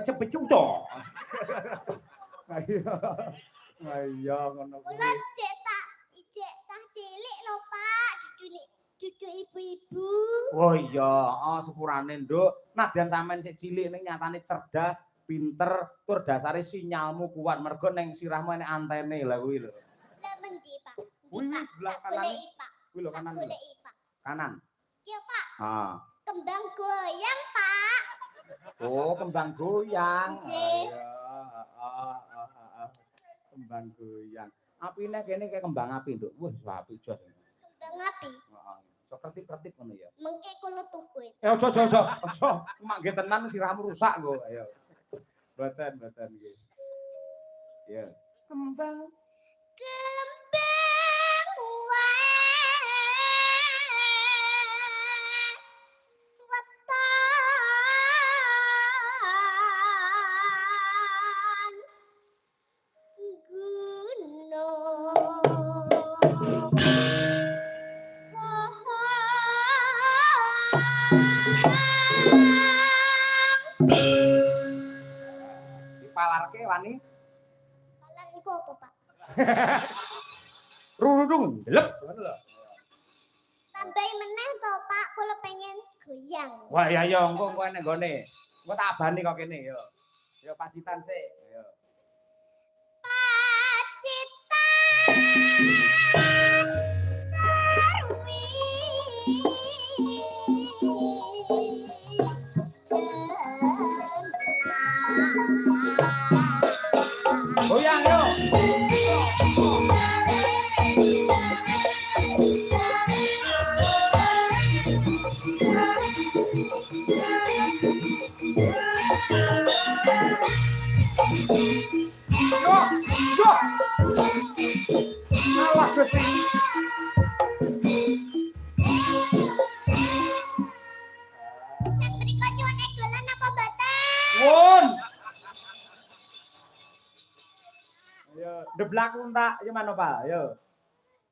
cepet-cepet to. Iya ngono kuwi. Kula ijek cah cilik lho Pak, cucu ibu-ibu. Oh iya, sepurane Nduk. Nadyan sampean sik cilik ning nyatane cerdas, pinter, tur dasare sinyalmu kuat mergo ning sirahmu enek antene lha kuwi lho. Lah mendi Pak? Kuwi sebelah kanan. Kuwi lho kanan. Goleki Pak. Kanan. Iya Pak. Kembang goyang Pak. Oh, kembang goyang. Nggih. Kembang goyang. Apine kene kayak kembang api, Nduk. Wah, apik jos. Kembang api. Heeh. Sok kertip-kertip ngono ya. Mengke kula tuku. Aja. Mak nggih tenan sirahmu rusak kok. Ayo. Mboten nggih. Ya. Kembang dipalarke wani. Palar iku apa, Pak? Rurung, delep ngono lho. Tambahi meneh to, Pak, kula pengen goyang. Wah, ya engko enek nggone. Engko tak abani kok kene yo. Yo pacitan sik, yo. Goyang yo. Yo. Alah Gusti. Satrika nyuwun dolan apa mboten? Won. Ayo, deblak unta, yo mano Pak, yo.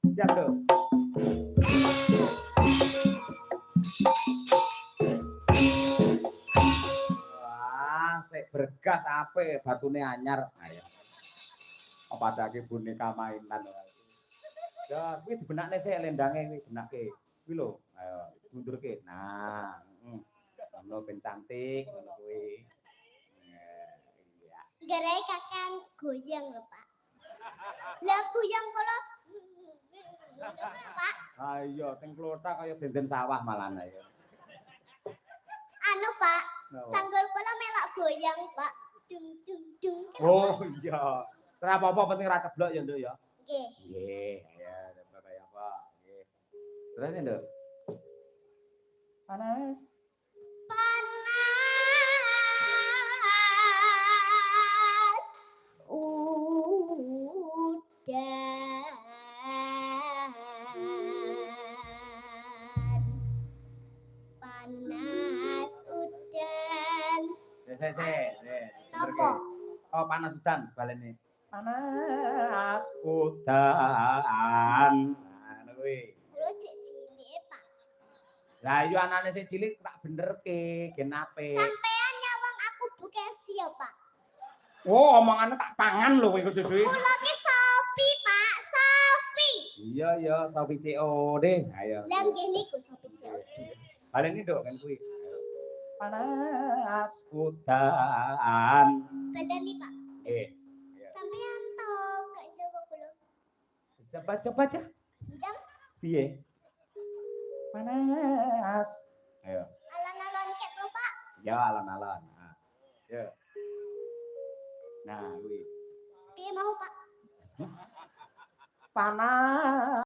Siap, Dok. Wah, sik bergas apik, batune anyar. Ayo. Apa adake boneka mainan. Ya, kuwi dibenakne sik lendange kuwi benake. Kuwi lho, ayo dundurke. Nah, ngono ben cantik ngono kuwi. Iya. Garai kakean goyang lho, Pak. Lah goyang kula Pak. Ah iya, teng klothak kaya denden sawah malan ayo. Anu, Pak. Sanggul kula melok goyang, Pak. Dung dung dung. Oh iya. Ora apa-apa penting ra ceblok ya, Nduk ya. Nggih. Nggih, ya kaya apa. Nggih. Terus Nduk. Panas. Panas udan. Napa? Oh, panas udan balene. Panas udan. Nah, kuwi. Kulo cek cilik, Pak. Lah iya anane sing cilik tak benerke, gen apik. Sampean nyawang aku Bukesi ya, Pak. Oh, omongane tak pangan lho kowe susu. Kula ki Sofi, Pak. Sofi. Iya, Sofi COD. Ayo. Lah nggih niku Sofi COD. Baleni Nduk kan kuwi. Panas udan. Baleni, Pak. Nggih. Sampean to gak jawa kula. Coba aja. Ndang Piye? Panas. Ayo. alon-alon ket lho, Pak. Ya alon-alon. Nah. Ya. Nah, kuwi. Piye mau, Pak? Panas